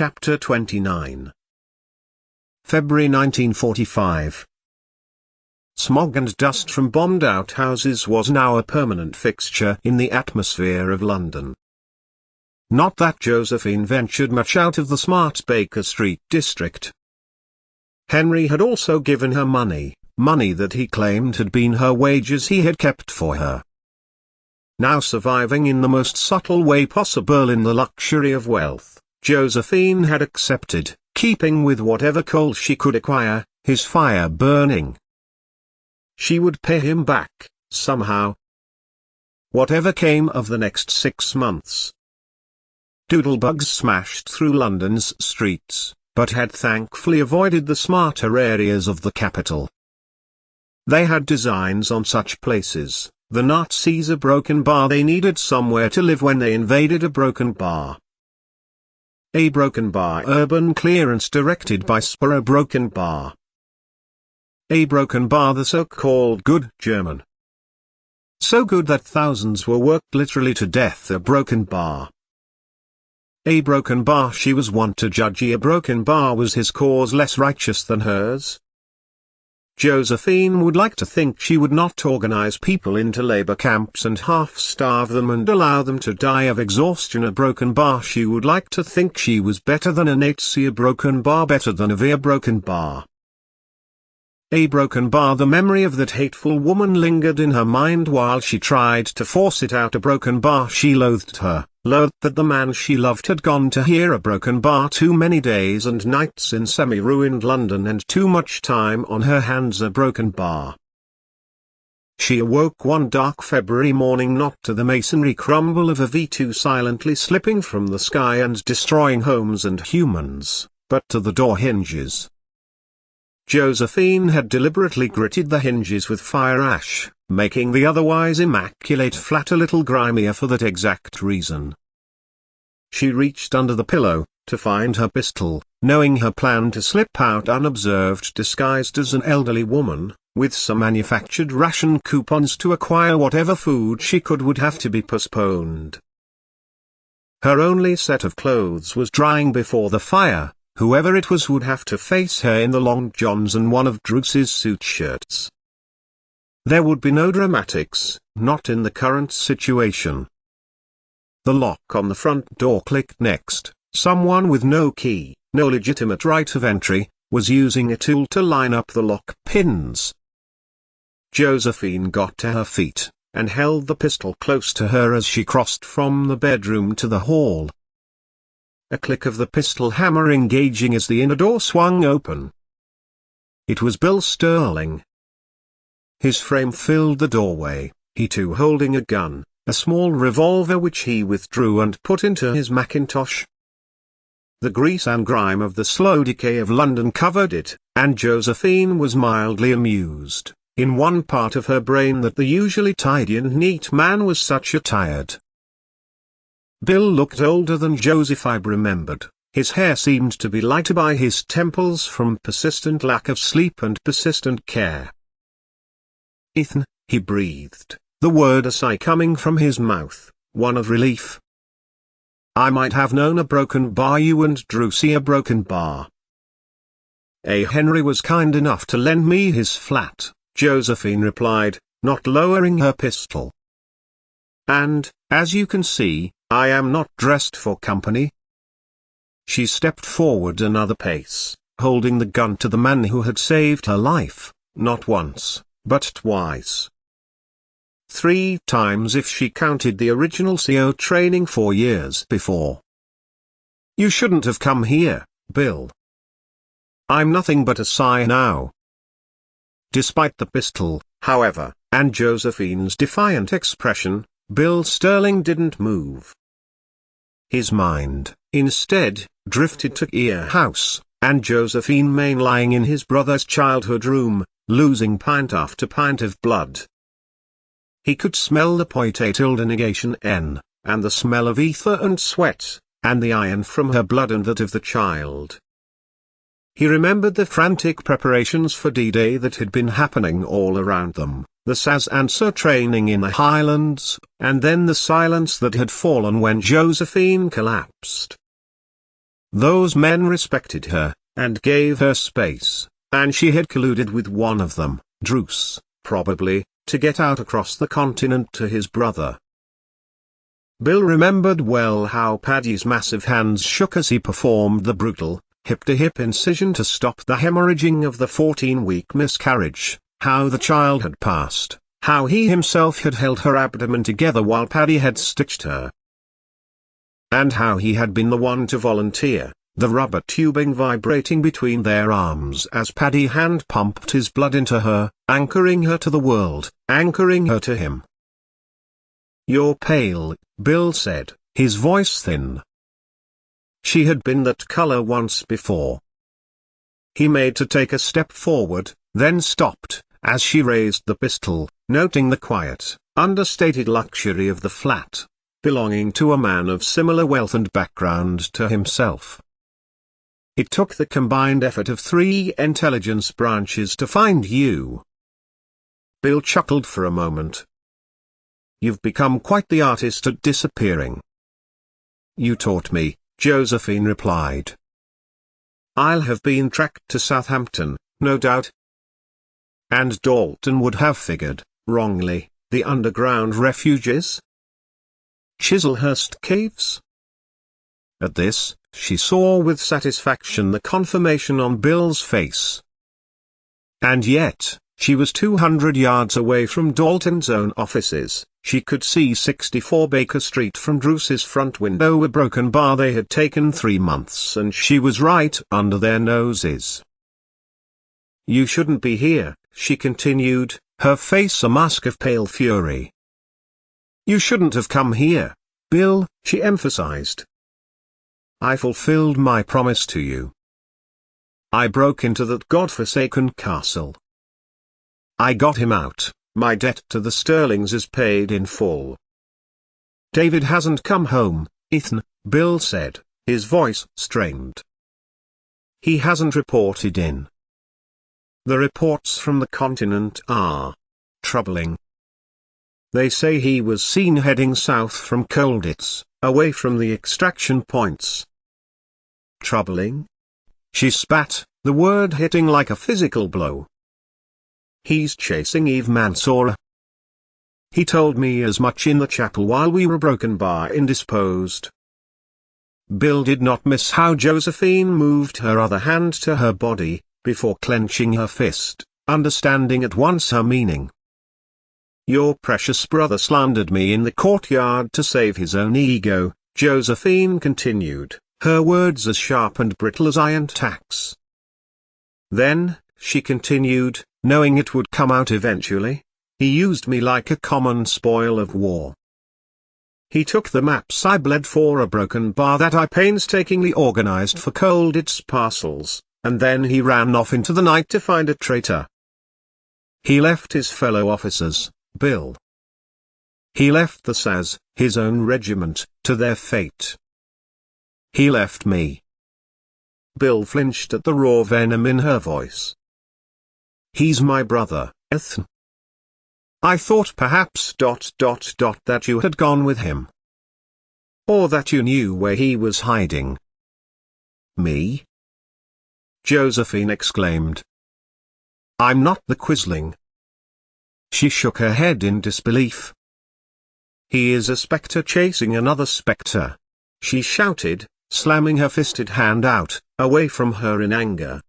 Chapter 29. February 1945. Smog and dust from bombed out houses was now a permanent fixture in the atmosphere of London. Not that Josephine ventured much out of the smart Baker Street district. Henry had also given her money that he claimed had been her wages he had kept for her. Now surviving in the most subtle way possible in the luxury of wealth, Josephine had accepted, keeping with whatever coal she could acquire, his fire burning. She would pay him back, somehow. Whatever came of the next 6 months. Doodlebugs smashed through London's streets, but had thankfully avoided the smarter areas of the capital. They had designs on such places. The Nazis a broken bar. They needed somewhere to live when they invaded a broken bar. A broken bar. Urban clearance directed by Spur. A broken bar. A broken bar. The so-called good German. So good that thousands were worked literally to death. A broken bar. A broken bar. She was wont to judge a broken bar was his cause less righteous than hers. Josephine would like to think she would not organize people into labor camps and half-starve them and allow them to die of exhaustion. A broken bar. She would like to think she was better than a Nazi. A broken bar. Better than a broken bar. A broken bar. The memory of that hateful woman lingered in her mind while she tried to force it out. A broken bar. She loathed her, loathed that the man she loved had gone to hear a broken bar. Too many days and nights in semi-ruined London and too much time on her hands. A broken bar. She awoke one dark February morning not to the masonry crumble of a V2 silently slipping from the sky and destroying homes and humans, but to the door hinges. Josephine had deliberately gritted the hinges with fire ash, making the otherwise immaculate flat a little grimier for that exact reason. She reached under the pillow, to find her pistol, knowing her plan to slip out unobserved disguised as an elderly woman, with some manufactured ration coupons to acquire whatever food she could would have to be postponed. Her only set of clothes was drying before the fire. Whoever it was would have to face her in the long johns and one of Druce's suit shirts. There would be no dramatics, not in the current situation. The lock on the front door clicked next. Someone with no key, no legitimate right of entry, was using a tool to line up the lock pins. Josephine got to her feet, and held the pistol close to her as she crossed from the bedroom to the hall. A click of the pistol hammer engaging as the inner door swung open. It was Bill Sterling. His frame filled the doorway, he too holding a gun, a small revolver which he withdrew and put into his mackintosh. The grease and grime of the slow decay of London covered it, and Josephine was mildly amused, in one part of her brain that the usually tidy and neat man was such a tired. Bill looked older than Josephine remembered. His hair seemed to be lighter by his temples from persistent lack of sleep and persistent care. "Ethan," he breathed, the word a sigh coming from his mouth, one of relief. "I might have known a broken bar. You and Druce a broken bar." Henry was kind enough to lend me his flat," Josephine replied, not lowering her pistol. "And, as you can see, I am not dressed for company." She stepped forward another pace, holding the gun to the man who had saved her life, not once, but twice. 3 times if she counted the original CO training 4 years before. "You shouldn't have come here, Bill." "I'm nothing but a sigh now." Despite the pistol, however, and Josephine's defiant expression, Bill Sterling didn't move. His mind, instead, drifted to Ear House, and Josephine Main lying in his brother's childhood room, losing pint after pint of blood. He could smell the negation N, and the smell of ether and sweat, and the iron from her blood and that of the child. He remembered the frantic preparations for D-Day that had been happening all around them, the SAS answer training in the Highlands, and then the silence that had fallen when Josephine collapsed. Those men respected her, and gave her space, and she had colluded with one of them, Druce, probably, to get out across the continent to his brother. Bill remembered well how Paddy's massive hands shook as he performed the brutal, hip-to-hip incision to stop the hemorrhaging of the 14-week miscarriage, how the child had passed, how he himself had held her abdomen together while Paddy had stitched her, and how he had been the one to volunteer, the rubber tubing vibrating between their arms as Paddy hand-pumped his blood into her, anchoring her to the world, anchoring her to him. "You're pale," Bill said, his voice thin. She had been that color once before. He made to take a step forward, then stopped, as she raised the pistol, noting the quiet, understated luxury of the flat, belonging to a man of similar wealth and background to himself. It took the combined effort of 3 intelligence branches to find you. Bill chuckled for a moment. "You've become quite the artist at disappearing." "You taught me," Josephine replied. "I'll have been tracked to Southampton, no doubt." And Dalton would have figured, wrongly, the underground refuges? Chislehurst Caves? At this, she saw with satisfaction the confirmation on Bill's face. And yet, she was 200 yards away from Dalton's own offices. She could see 64 Baker Street from Druce's front window, a broken bar they had taken 3 months, and she was right under their noses. "You shouldn't be here," she continued, her face a mask of pale fury. "You shouldn't have come here, Bill," she emphasized. "I fulfilled my promise to you. I broke into that godforsaken castle. I got him out. My debt to the Sterlings is paid in full." "David hasn't come home, Ethan," Bill said, his voice strained. "He hasn't reported in. The reports from the continent are troubling. They say he was seen heading south from Colditz, away from the extraction points." "Troubling?" She spat, the word hitting like a physical blow. "He's chasing Eve Mansour. He told me as much in the chapel while we were broken bar indisposed." Bill did not miss how Josephine moved her other hand to her body, before clenching her fist, understanding at once her meaning. "Your precious brother slandered me in the courtyard to save his own ego," Josephine continued, her words as sharp and brittle as iron tacks. "Then," she continued, knowing it would come out eventually, "he used me like a common spoil of war. He took the maps I bled for, a broken bar that I painstakingly organized for Colditz parcels, and then he ran off into the night to find a traitor. He left his fellow officers, Bill. He left the SAS, his own regiment, to their fate. He left me." Bill flinched at the raw venom in her voice. "He's my brother, Ethan. I thought perhaps ... that you had gone with him. Or that you knew where he was hiding." "Me?" Josephine exclaimed. "I'm not the quisling." She shook her head in disbelief. "He is a spectre chasing another spectre," she shouted, slamming her fisted hand out, away from her in anger.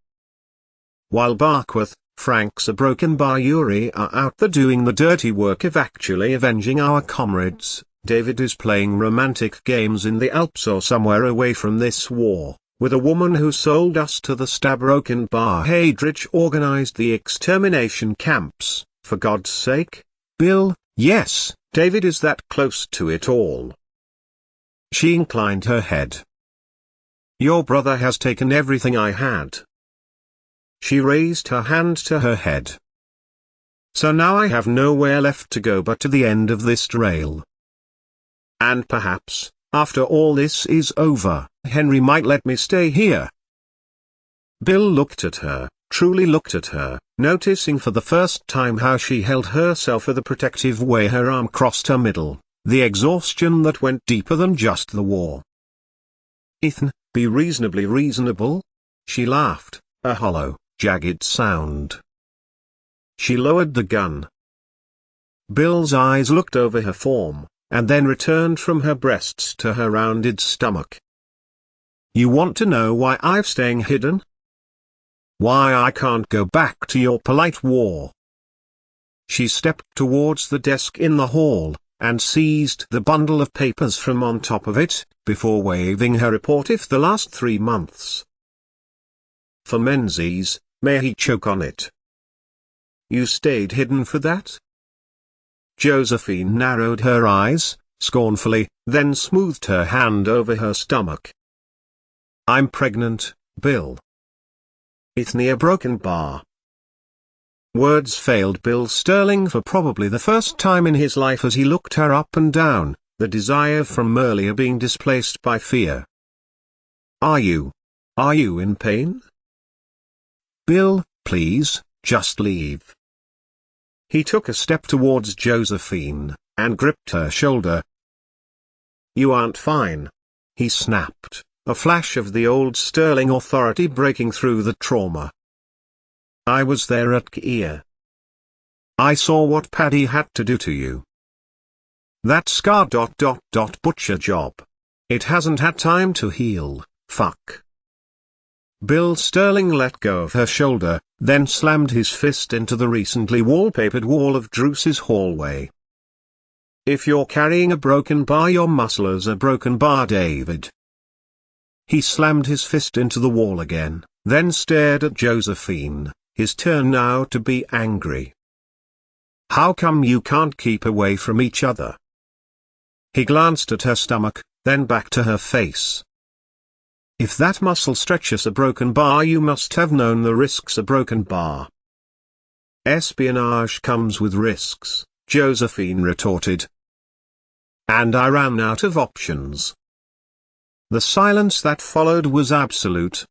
"While Barkworth, Frank's a broken bar, Yuri are out there doing the dirty work of actually avenging our comrades, David is playing romantic games in the Alps or somewhere away from this war, with a woman who sold us to the Stabroken Bar. Heydrich organized the extermination camps, for God's sake, Bill. Yes, David is that close to it all." She inclined her head. "Your brother has taken everything I had." She raised her hand to her head. "So now I have nowhere left to go but to the end of this trail. And perhaps, after all this is over, Henry might let me stay here." Bill looked at her, truly looked at her, noticing for the first time how she held herself with a protective way, her arm crossed her middle, the exhaustion that went deeper than just the war. "Ethan, Be reasonably reasonable? She laughed, a hollow, jagged sound. She lowered the gun. Bill's eyes looked over her form, and then returned from her breasts to her rounded stomach. You want to know why I'm staying hidden? Why I can't go back to your polite war? She stepped towards the desk in the hall, and seized the bundle of papers from on top of it, before waving her report if the last 3 months. For Menzies, may he choke on it. You stayed hidden for that? Josephine narrowed her eyes, scornfully, then smoothed her hand over her stomach. I'm pregnant, Bill. It's near Broken Bar. Words failed Bill Sterling for probably the first time in his life as he looked her up and down, the desire from earlier being displaced by fear. Are you in pain? Bill, please, just leave. He took a step towards Josephine, and gripped her shoulder. You aren't fine, he snapped, a flash of the old Sterling authority breaking through the trauma. I was there at Kia. I saw what Paddy had to do to you. That scar ... butcher job. It hasn't had time to heal, fuck. Bill Sterling let go of her shoulder, then slammed his fist into the recently wallpapered wall of Druce's hallway. If you're carrying a broken bar, your muscles are broken bar, David. He slammed his fist into the wall again, then stared at Josephine, his turn now to be angry. How come you can't keep away from each other? He glanced at her stomach, then back to her face. If that muscle stretches a broken bar, you must have known the risks a broken bar. Espionage comes with risks, Josephine retorted. And I ran out of options. The silence that followed was absolute.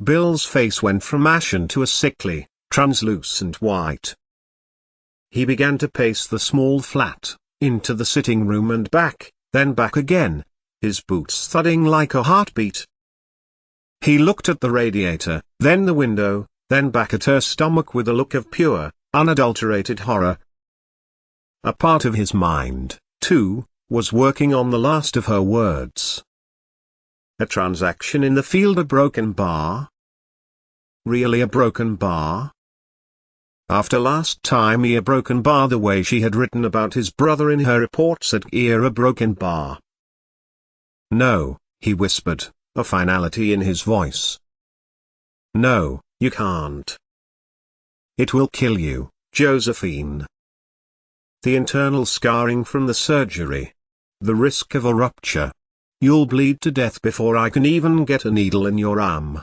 Bill's face went from ashen to a sickly, translucent white. He began to pace the small flat, into the sitting room and back, then back again, his boots thudding like a heartbeat. He looked at the radiator, then the window, then back at her stomach with a look of pure, unadulterated horror. A part of his mind, too, was working on the last of her words. A transaction in the field, a broken bar? Really a broken bar? After last time, a broken bar the way she had written about his brother in her reports at a broken bar. No, he whispered, a finality in his voice. No, you can't. It will kill you, Josephine. The internal scarring from the surgery. The risk of a rupture. You'll bleed to death before I can even get a needle in your arm.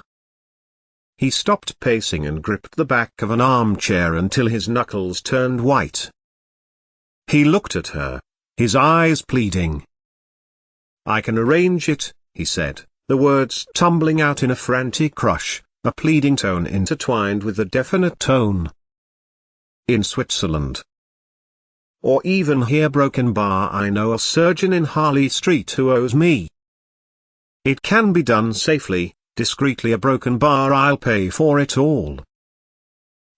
He stopped pacing and gripped the back of an armchair until his knuckles turned white. He looked at her, his eyes pleading. I can arrange it, he said, the words tumbling out in a frantic rush, a pleading tone intertwined with a definite tone. In Switzerland. Or even here, broken bar, I know a surgeon in Harley Street who owes me. It can be done safely, discreetly, a broken bar, I'll pay for it all.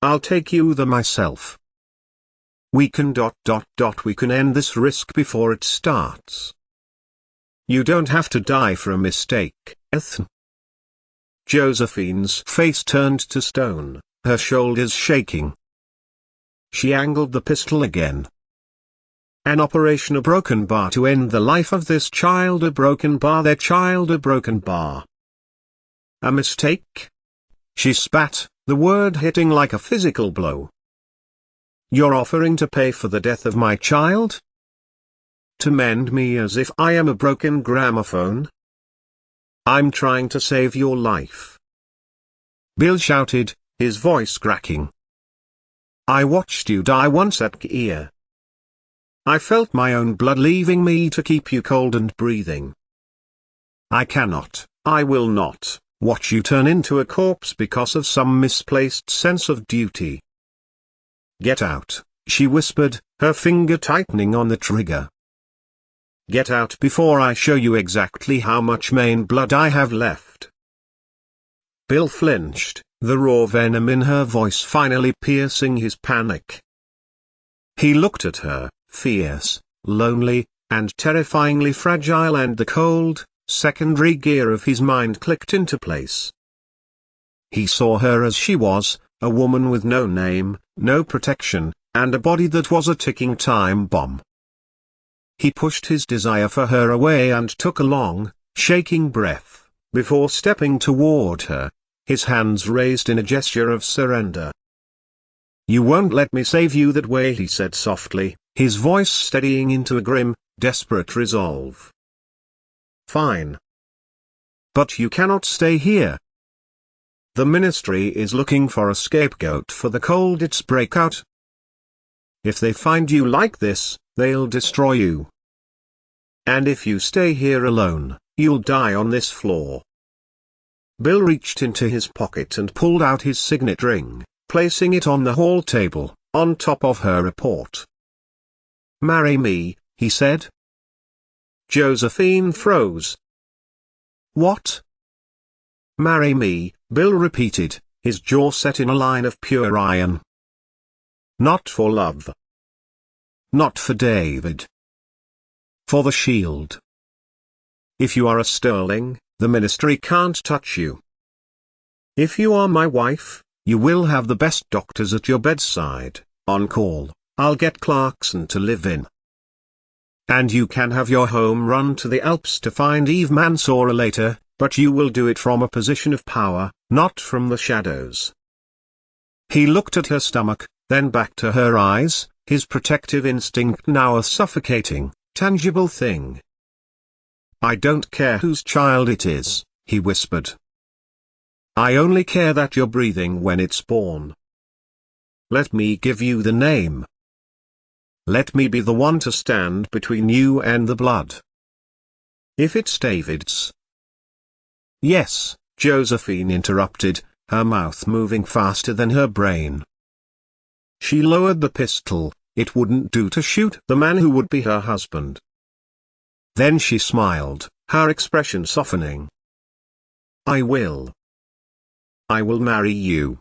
I'll take you there myself. We can ... we can end this risk before it starts. You don't have to die for a mistake, Ethan. Josephine's face turned to stone, her shoulders shaking. She angled the pistol again. An operation, a broken bar, to end the life of this child, a broken bar, their child, a broken bar. A mistake? She spat, the word hitting like a physical blow. You're offering to pay for the death of my child? To mend me as if I am a broken gramophone? I'm trying to save your life. Bill shouted, his voice cracking. I watched you die once at Kia. I felt my own blood leaving me to keep you cold and breathing. I cannot, I will not, watch you turn into a corpse because of some misplaced sense of duty. Get out, she whispered, her finger tightening on the trigger. Get out before I show you exactly how much main blood I have left. Bill flinched, the raw venom in her voice finally piercing his panic. He looked at her, fierce, lonely, and terrifyingly fragile, and the cold, secondary gear of his mind clicked into place. He saw her as she was, a woman with no name, no protection, and a body that was a ticking time bomb. He pushed his desire for her away and took a long, shaking breath, before stepping toward her, his hands raised in a gesture of surrender. "You won't let me save you that way," he said softly, his voice steadying into a grim, desperate resolve. "Fine. But you cannot stay here. The Ministry is looking for a scapegoat for the Colditz breakout. If they find you like this, they'll destroy you. And if you stay here alone, you'll die on this floor." Bill reached into his pocket and pulled out his signet ring, placing it on the hall table, on top of her report. "Marry me," he said. Josephine froze. "What?" "Marry me," Bill repeated, his jaw set in a line of pure iron. "Not for love. Not for David. For the shield. If you are a sterling, the Ministry can't touch you. If you are my wife, you will have the best doctors at your bedside, on call. I'll get Clarkson to live in. And you can have your home run to the Alps to find Eve Mansour later, but you will do it from a position of power, not from the shadows." He looked at her stomach, then back to her eyes, his protective instinct now a suffocating, tangible thing. "I don't care whose child it is," he whispered. "I only care that you're breathing when it's born. Let me give you the name. Let me be the one to stand between you and the blood. If it's David's—" "Yes," Josephine interrupted, her mouth moving faster than her brain. She lowered the pistol. It wouldn't do to shoot the man who would be her husband. Then she smiled, her expression softening. I will marry you."